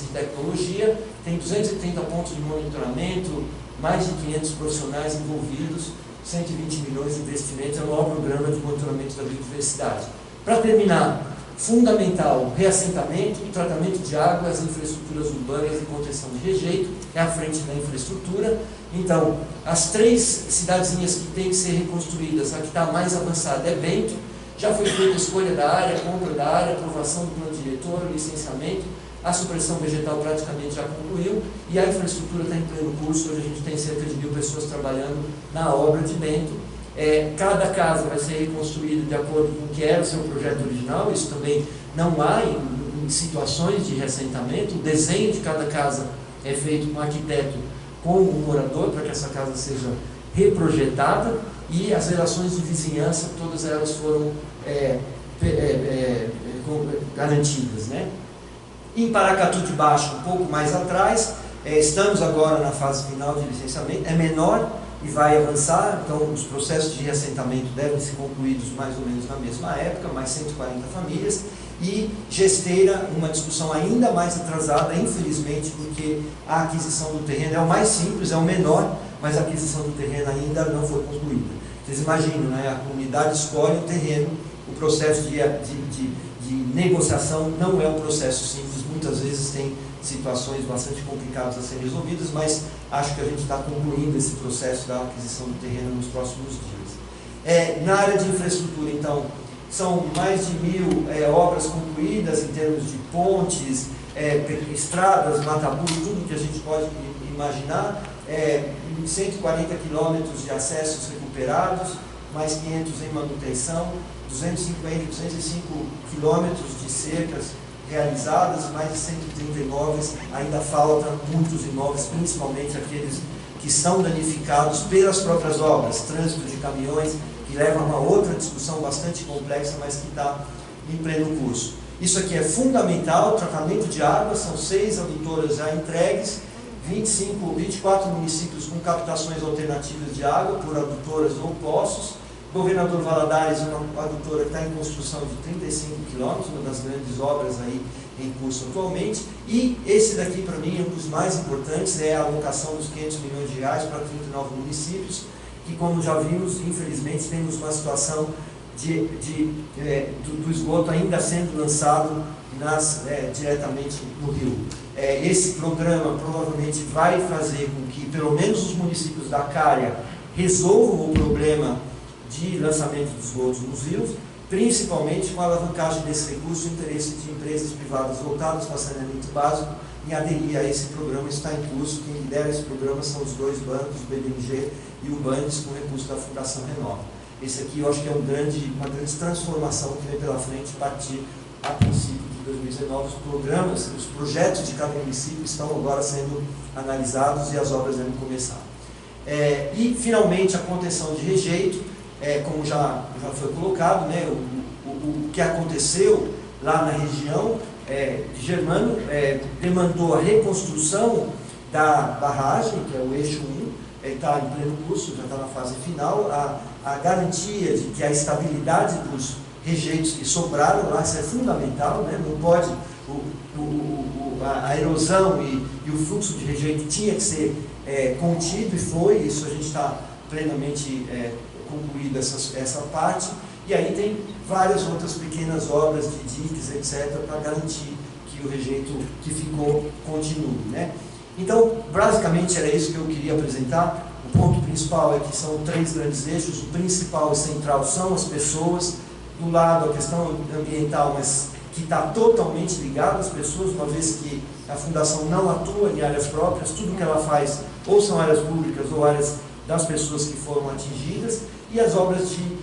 de Tecnologia, tem 230 pontos de monitoramento, mais de 500 profissionais envolvidos, 120 milhões de investimentos, é o maior programa de monitoramento da biodiversidade. Para terminar, fundamental, reassentamento e tratamento de águas, infraestruturas urbanas e contenção de rejeito, é a frente da infraestrutura. Então, as 3 cidadezinhas que têm que ser reconstruídas, a que está mais avançada é Bento, já foi feita a escolha da área, compra da área, aprovação do plano diretor, licenciamento, a supressão vegetal praticamente já concluiu e a infraestrutura está em pleno curso. Hoje a gente tem cerca de 1.000 pessoas trabalhando na obra de Bento. Cada casa vai ser reconstruída de acordo com o que era o seu projeto original. Isso também não há em situações de reassentamento. O desenho de cada casa é feito com o arquiteto, com o morador, para que essa casa seja reprojetada, e as relações de vizinhança, todas elas foram garantidas, né? Em Paracatu de Baixo, um pouco mais atrás, estamos agora na fase final de licenciamento, é menor, e vai avançar. Então, os processos de reassentamento devem ser concluídos mais ou menos na mesma época, mais 140 famílias. E Gesteira, uma discussão ainda mais atrasada, infelizmente, porque a aquisição do terreno é o mais simples, é o menor, mas a aquisição do terreno ainda não foi concluída. Vocês imaginam, né? A comunidade escolhe o terreno, o processo de negociação não é um processo simples, muitas vezes tem situações bastante complicadas a serem resolvidas, mas acho que a gente está concluindo esse processo da aquisição do terreno nos próximos dias. Na área de infraestrutura, então, são mais de 1.000 obras concluídas em termos de pontes, estradas, mataburros, tudo que a gente pode imaginar, 140 quilômetros de acessos recuperados, mais 500 em manutenção, 205 quilômetros de cercas realizadas, mais de 130 imóveis, ainda faltam muitos imóveis, principalmente aqueles que são danificados pelas próprias obras, trânsito de caminhões, que leva a uma outra discussão bastante complexa, mas que está em pleno curso. Isso aqui é fundamental, tratamento de água, são 6 adutoras já entregues, 24 municípios com captações alternativas de água por adutoras ou poços. Governador Valadares, uma adutora que está em construção de 35 quilômetros, uma das grandes obras aí em curso atualmente. E esse daqui, para mim, é um dos mais importantes, é a alocação dos 500 milhões de reais para 39 municípios, que, como já vimos, infelizmente, temos uma situação do esgoto ainda sendo lançado diretamente no rio. Esse programa provavelmente vai fazer com que, pelo menos, os municípios da Cária resolvam o problema de lançamento de esgotos nos rios, principalmente com a alavancagem desse recurso, o interesse de empresas privadas voltadas para saneamento básico em aderir a esse programa. Está em curso. Quem lidera esse programa são os 2 bancos, o BMG e o Bandes, com recurso da Fundação Renova. Esse aqui eu acho que é uma grande transformação que vem pela frente a partir, a princípio de 2019. Os programas, os projetos de cada município estão agora sendo analisados e as obras devem começar. E, finalmente, a contenção de rejeito, como já foi colocado, né, o que aconteceu lá na região de Germano demandou a reconstrução da barragem, que é o eixo 1, está em pleno curso, já está na fase final, a garantia de que a estabilidade dos rejeitos que sobraram lá, isso é fundamental, né? Não pode, a erosão e o fluxo de rejeito tinha que ser contido, e foi, isso a gente está plenamente concluída essa parte. E aí tem várias outras pequenas obras de diques, etc., para garantir que o rejeito que ficou continue, né? Então, basicamente era isso que eu queria apresentar. O ponto principal é que são 3 grandes eixos. O principal e central são as pessoas. Do lado, a questão ambiental, mas que está totalmente ligada às pessoas, uma vez que a Fundação não atua em áreas próprias. Tudo que ela faz ou são áreas públicas ou áreas das pessoas que foram atingidas, e as obras de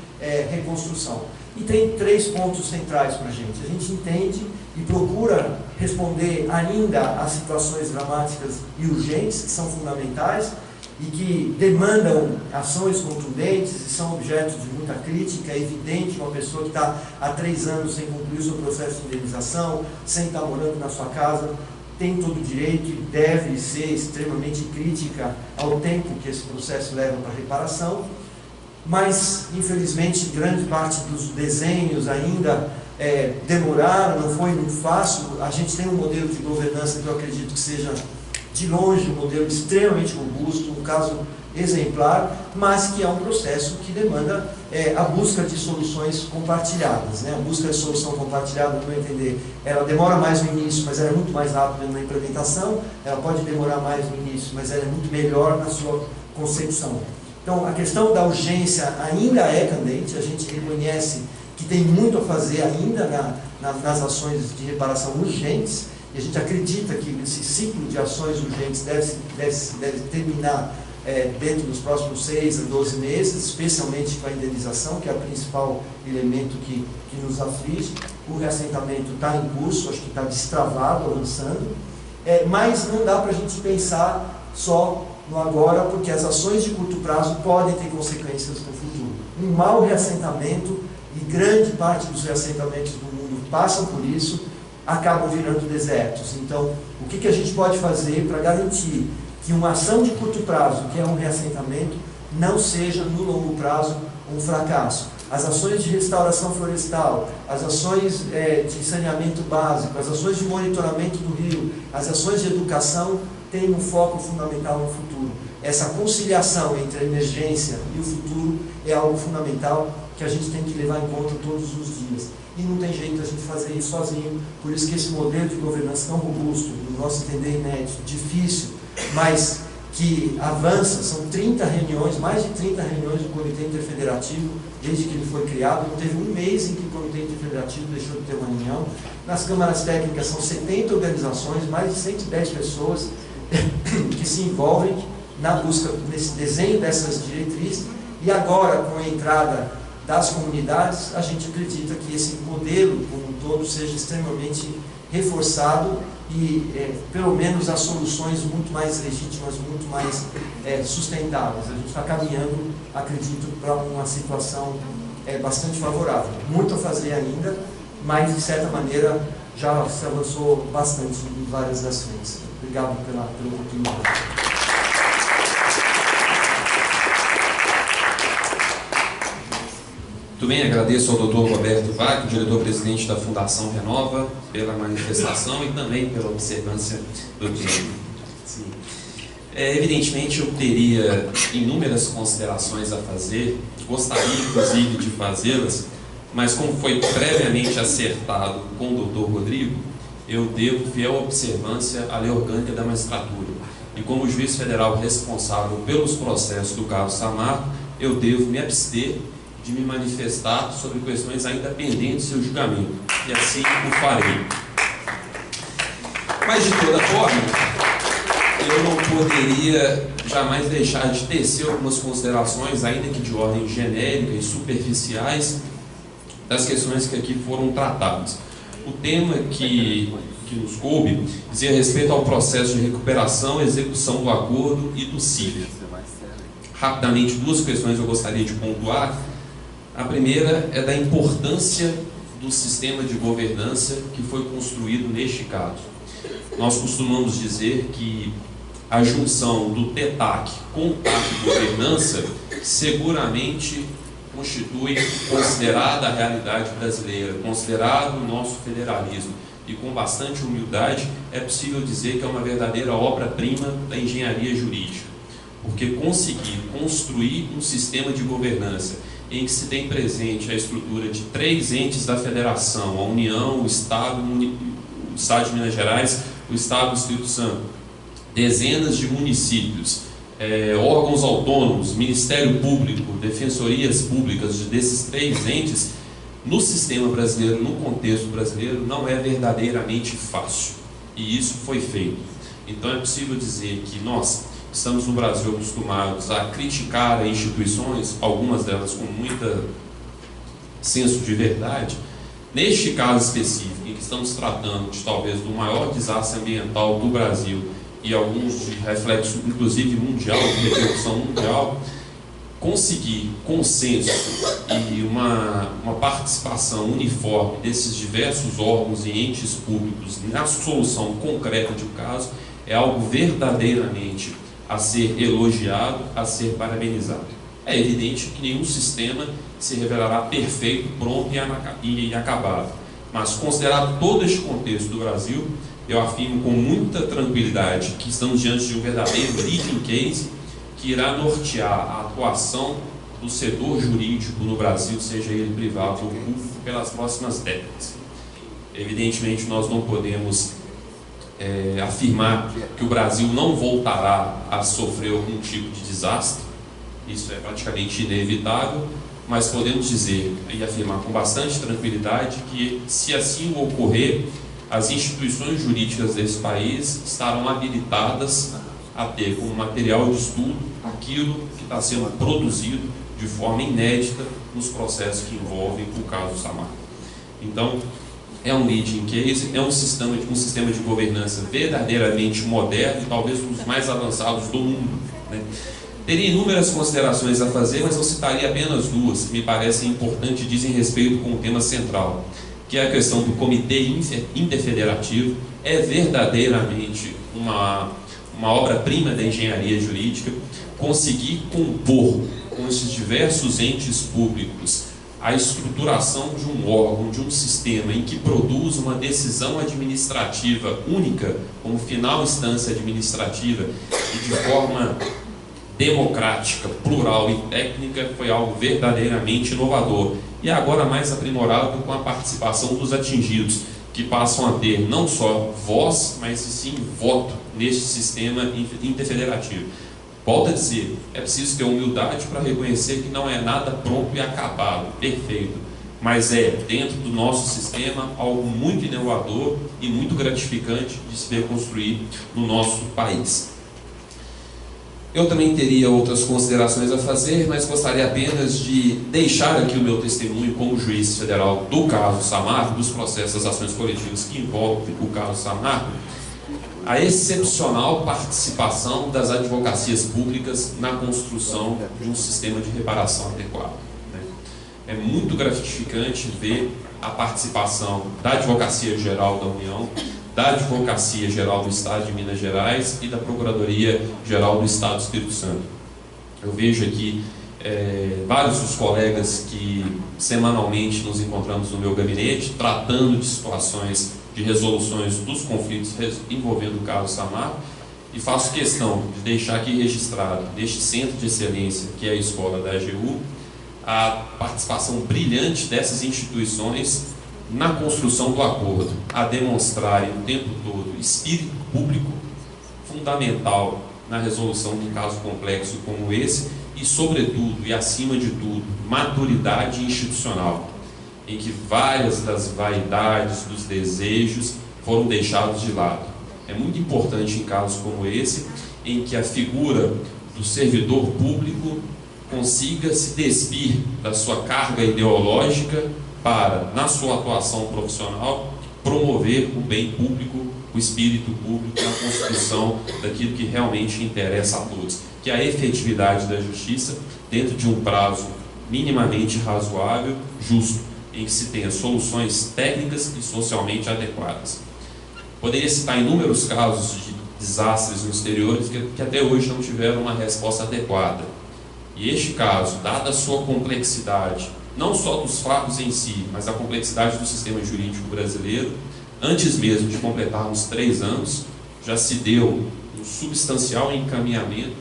reconstrução. E tem 3 pontos centrais para a gente. A gente entende e procura responder ainda às situações dramáticas e urgentes, que são fundamentais e que demandam ações contundentes e são objeto de muita crítica. É evidente, uma pessoa que está há 3 anos sem concluir o seu processo de indenização, sem estar morando na sua casa, tem todo o direito e deve ser extremamente crítica ao tempo que esse processo leva para reparação. Mas, infelizmente, grande parte dos desenhos ainda demoraram, não foi muito fácil. A gente tem um modelo de governança que eu acredito que seja, de longe, um modelo extremamente robusto, um caso exemplar, mas que é um processo que demanda a busca de soluções compartilhadas, né? A busca de solução compartilhada, no meu entender, ela demora mais no início, mas ela é muito mais rápida na implementação. Ela pode demorar mais no início, mas ela é muito melhor na sua concepção. Então, a questão da urgência ainda é candente. A gente reconhece que tem muito a fazer ainda nas ações de reparação urgentes, e a gente acredita que esse ciclo de ações urgentes deve terminar dentro dos próximos 6 a 12 meses, especialmente com a indenização, que é o principal elemento que nos aflige. O reassentamento está em curso, acho que está destravado, avançando, mas não dá para a gente pensar só no agora, porque as ações de curto prazo podem ter consequências no futuro. Um mau reassentamento, e grande parte dos reassentamentos do mundo passam por isso, acabam virando desertos. Então, o que a gente pode fazer para garantir que uma ação de curto prazo, que é um reassentamento, não seja no longo prazo um fracasso. As ações de restauração florestal, as ações de saneamento básico, as ações de monitoramento do rio, as ações de educação têm um foco fundamental no futuro. Essa conciliação entre a emergência e o futuro é algo fundamental que a gente tem que levar em conta todos os dias. E não tem jeito a gente fazer isso sozinho, por isso que esse modelo de governança tão robusto, no nosso entender inédito, difícil, mas que avança, são 30 reuniões, mais de 30 reuniões do Comitê Interfederativo, desde que ele foi criado. Não teve um mês em que o Comitê Interfederativo deixou de ter uma reunião. Nas câmaras técnicas são 70 organizações, mais de 110 pessoas que se envolvem na busca, nesse desenho dessas diretrizes. E agora, com a entrada das comunidades, a gente acredita que esse modelo como um todo seja extremamente reforçado e pelo menos as soluções muito mais legítimas, muito mais sustentáveis. A gente está caminhando, acredito, para uma situação bastante favorável. Muito a fazer ainda, mas de certa maneira já se avançou bastante em várias das frentes. Obrigado pela oportunidade. Muito bem, agradeço ao Dr. Roberto Wagner, diretor-presidente da Fundação Renova, pela manifestação e também pela observância do tempo. Evidentemente, eu teria inúmeras considerações a fazer, gostaria inclusive de fazê-las, mas como foi previamente acertado com o Dr. Rodrigo, eu devo fiel observância à lei orgânica da magistratura. E como juiz federal responsável pelos processos do caso Samarco, eu devo me abster de me manifestar sobre questões ainda pendentes do seu julgamento, e assim o farei. Mas, de toda forma, eu não poderia jamais deixar de tecer algumas considerações, ainda que de ordem genérica e superficiais, das questões que aqui foram tratadas. O tema que nos coube dizia respeito ao processo de recuperação, execução do acordo e do CIF. Rapidamente, duas questões eu gostaria de pontuar. A primeira é da importância do sistema de governança que foi construído neste caso. Nós costumamos dizer que a junção do TETAC com o TAC governança seguramente constitui, considerada a realidade brasileira, considerado o nosso federalismo, e com bastante humildade, é possível dizer que é uma verdadeira obra-prima da engenharia jurídica, porque conseguir construir um sistema de governança em que se tem presente a estrutura de 3 entes da federação, a União, o Estado de Minas Gerais, o Estado do Espírito Santo, dezenas de municípios, órgãos autônomos, Ministério Público, defensorias públicas desses 3 entes, no sistema brasileiro, no contexto brasileiro, não é verdadeiramente fácil. E isso foi feito. Então é possível dizer que nós estamos no Brasil acostumados a criticar instituições, algumas delas com muito senso de verdade. Neste caso específico, em que estamos tratando de talvez do maior desastre ambiental do Brasil e alguns de reflexo inclusive mundial, de repercussão mundial, conseguir consenso e uma participação uniforme desses diversos órgãos e entes públicos na solução concreta de um caso é algo verdadeiramente a ser elogiado, a ser parabenizado. É evidente que nenhum sistema se revelará perfeito, pronto e acabado, mas considerado todo este contexto do Brasil, eu afirmo com muita tranquilidade que estamos diante de um verdadeiro leading case que irá nortear a atuação do setor jurídico no Brasil, seja ele privado ou público, pelas próximas décadas. Evidentemente, nós não podemos afirmar que o Brasil não voltará a sofrer algum tipo de desastre, isso é praticamente inevitável, mas podemos dizer e afirmar com bastante tranquilidade que, se assim ocorrer, as instituições jurídicas desse país estarão habilitadas a ter como material de estudo aquilo que está sendo produzido de forma inédita nos processos que envolvem o caso Samarco. Então, é um leading case, é um sistema de governança verdadeiramente moderno e talvez um dos mais avançados do mundo, né? Teria inúmeras considerações a fazer, mas eu citaria apenas duas que me parecem importantes e dizem respeito com o tema central, que é a questão do Comitê Interfederativo. É verdadeiramente uma obra-prima da engenharia jurídica, conseguir compor com esses diversos entes públicos a estruturação de um órgão, de um sistema em que produz uma decisão administrativa única, como final instância administrativa, e de forma democrática, plural e técnica, foi algo verdadeiramente inovador. E agora mais aprimorado com a participação dos atingidos, que passam a ter não só voz, mas sim voto neste sistema interfederativo. Volto a dizer, é preciso ter humildade para reconhecer que não é nada pronto e acabado, perfeito, mas é, dentro do nosso sistema, algo muito inovador e muito gratificante de se ver construir no nosso país. Eu também teria outras considerações a fazer, mas gostaria apenas de deixar aqui o meu testemunho como juiz federal do caso Samarco, dos processos das ações coletivas que envolvem o caso Samarco, a excepcional participação das advocacias públicas na construção de um sistema de reparação adequado. É muito gratificante ver a participação da Advocacia Geral da União, da Advocacia Geral do Estado de Minas Gerais e da Procuradoria Geral do Estado do Espírito Santo. Eu vejo aqui vários dos colegas que semanalmente nos encontramos no meu gabinete, tratando de situações de resoluções dos conflitos envolvendo o caso Samarco, e faço questão de deixar aqui registrado, neste centro de excelência que é a escola da AGU, a participação brilhante dessas instituições na construção do acordo, a demonstrarem o tempo todo espírito público fundamental na resolução de um caso complexo como esse e, sobretudo, e acima de tudo, maturidade institucional, em que várias das vaidades, dos desejos foram deixados de lado. É muito importante em casos como esse, em que a figura do servidor público consiga se despir da sua carga ideológica para, na sua atuação profissional, promover o bem público, o espírito público, na construção daquilo que realmente interessa a todos, que é a efetividade da justiça dentro de um prazo minimamente razoável, justo, em que se tenha soluções técnicas e socialmente adequadas. Poderia citar inúmeros casos de desastres no exterior que até hoje não tiveram uma resposta adequada. E este caso, dada a sua complexidade, não só dos fatos em si, mas a complexidade do sistema jurídico brasileiro, antes mesmo de completarmos 3 anos, já se deu um substancial encaminhamento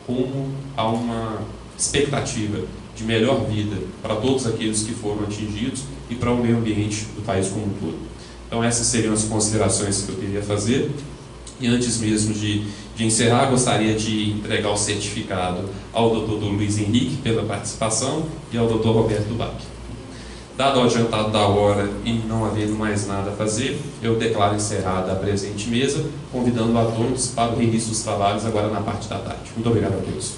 rumo a uma expectativa de melhor vida para todos aqueles que foram atingidos e para o meio ambiente do país como um todo. Então essas seriam as considerações que eu queria fazer. E antes mesmo de encerrar, gostaria de entregar o certificado ao Dr. Luiz Henrique pela participação e ao Dr. Roberto Bach. Dado o adiantado da hora e não havendo mais nada a fazer, eu declaro encerrada a presente mesa, convidando a todos para o reinício dos trabalhos agora na parte da tarde. Muito obrigado a todos.